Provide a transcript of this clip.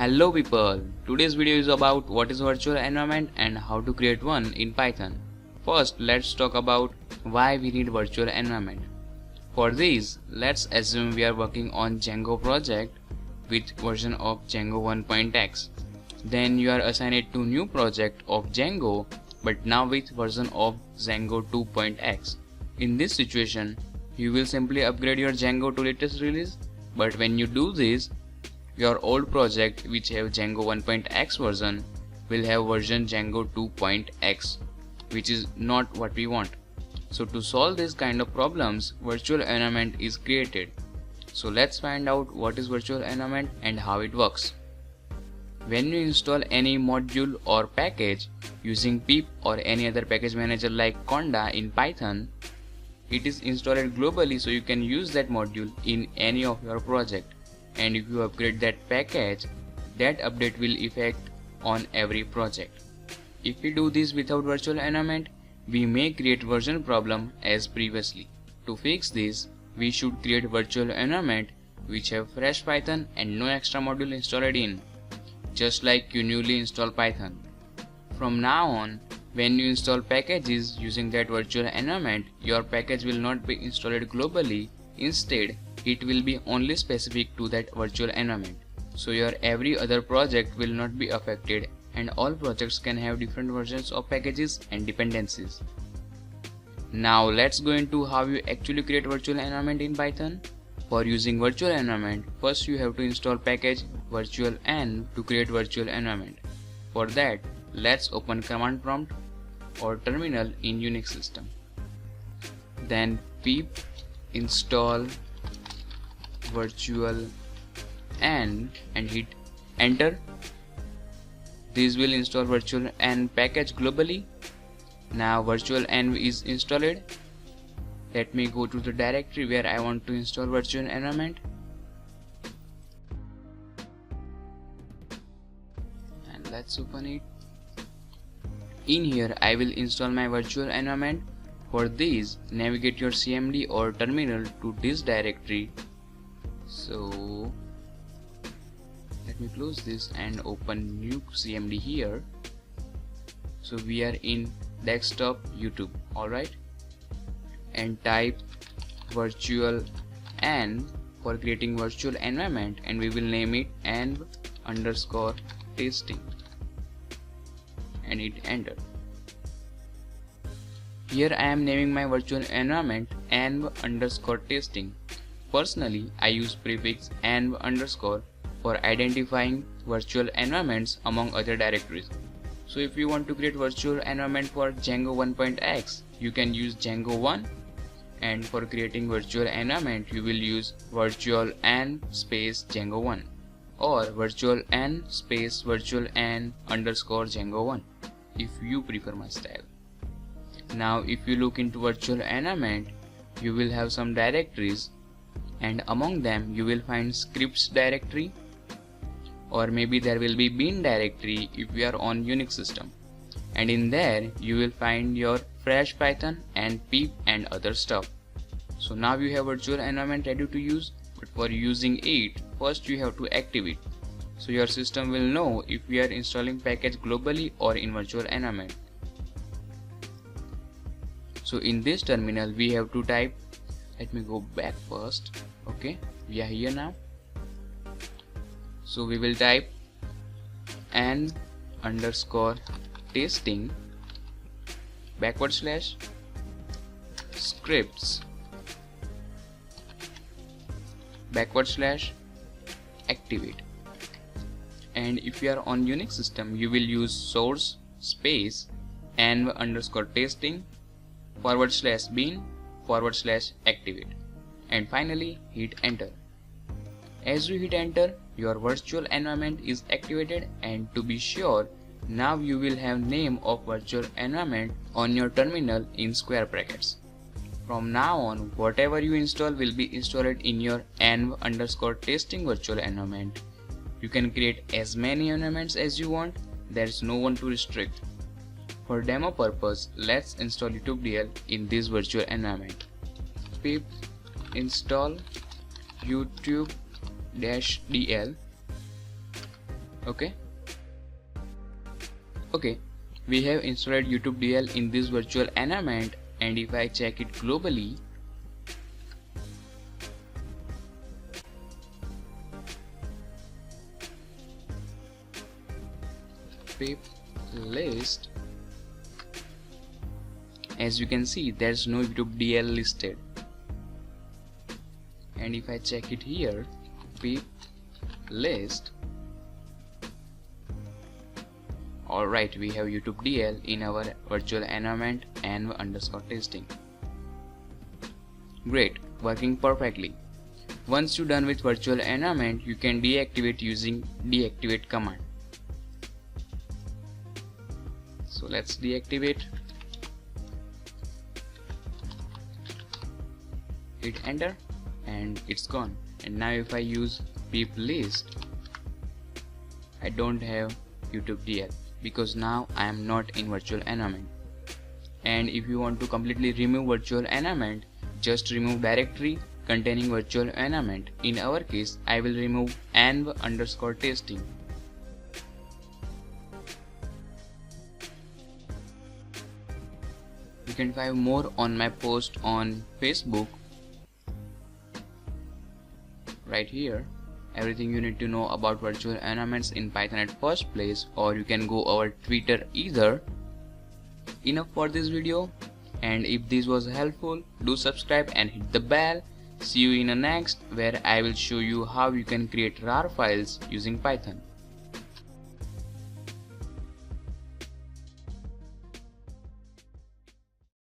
Hello people, today's video is about what is virtual environment and how to create one in Python. First, let's talk about why we need virtual environment. For this, let's assume we are working on Django project with version of Django 1.x. Then you are assigned to new project of Django but now with version of Django 2.x. In this situation, you will simply upgrade your Django to latest release, but when you do this, your old project which have Django 1.x version will have version Django 2.x, which is not what we want. So to solve this kind of problems, virtual environment is created. So let's find out what is virtual environment and how it works. When you install any module or package using pip or any other package manager like Conda in Python, it is installed globally so you can use that module in any of your project. And if you upgrade that package, that update will affect on every project. If we do this without virtual environment, we may create version problem as previously. To fix this, we should create virtual environment which have fresh Python and no extra module installed in, just like you newly install Python. From now on, when you install packages using that virtual environment, your package will not be installed globally. Instead, it will be only specific to that virtual environment. So your every other project will not be affected and all projects can have different versions of packages and dependencies. Now let's go into how you actually create virtual environment in Python. For using virtual environment, first you have to install package virtual env to create virtual environment. For that, let's open command prompt or terminal in Unix system. Then pip install virtual env and hit enter. This will install virtual env package globally. Now virtual env is installed. Let me go to the directory where I want to install virtual environment. And let's open it. In here I will install my virtual environment. For this, navigate your CMD or terminal to this directory. So let me close this and open new CMD here. So we are in desktop YouTube, alright, and type virtual env for creating virtual environment and we will name it env underscore testing and hit enter. Here I am naming my virtual environment env underscore testing. Personally, I use prefix env underscore for identifying virtual environments among other directories. So if you want to create virtual environment for Django 1.x, you can use Django 1, and for creating virtual environment you will use virtual env space Django 1 or virtual env space virtual env underscore Django 1 if you prefer my style. Now if you look into virtual environment, you will have some directories and among them you will find scripts directory, or maybe there will be bin directory if you are on Unix system, and in there you will find your fresh Python and pip and other stuff. So now you have virtual environment ready to use, but for using it, first you have to active it. So your system will know if we are installing package globally or in virtual environment. So in this terminal we have to type, let me go back first. Okay, we are here now. So we will type env underscore testing / scripts / activate. And if you are on Unix system, you will use source space env underscore testing / bin / activate, and finally hit enter. As you hit enter, your virtual environment is activated, and to be sure, now you will have name of virtual environment on your terminal in square brackets. From now on, whatever you install will be installed in your env underscore testing virtual environment. You can create as many environments as you want, there is no one to restrict. For demo purpose, let's install YouTube in this virtual environment. Pip install YouTube-dl Okay, we have installed YouTube DL in this virtual environment, and if I check it globally, pip list, as you can see there's no YouTube DL listed. And if I check it here, pip list, alright, we have YouTube DL in our virtual environment env_testing. Great, working perfectly. Once you're done with virtual environment, you can deactivate using deactivate command. So let's deactivate. Hit enter and it's gone. And now if I use pip list, I don't have YouTube DL because now I am not in virtual environment. And if you want to completely remove virtual environment, just remove directory containing virtual environment. In our case, I will remove env_testing. You can find more on my post on Facebook right here. Everything you need to know about virtual environments in Python at first place, or you can go over Twitter either. Enough for this video, and if this was helpful, do subscribe and hit the bell. See you in the next, where I will show you how you can create RAR files using Python.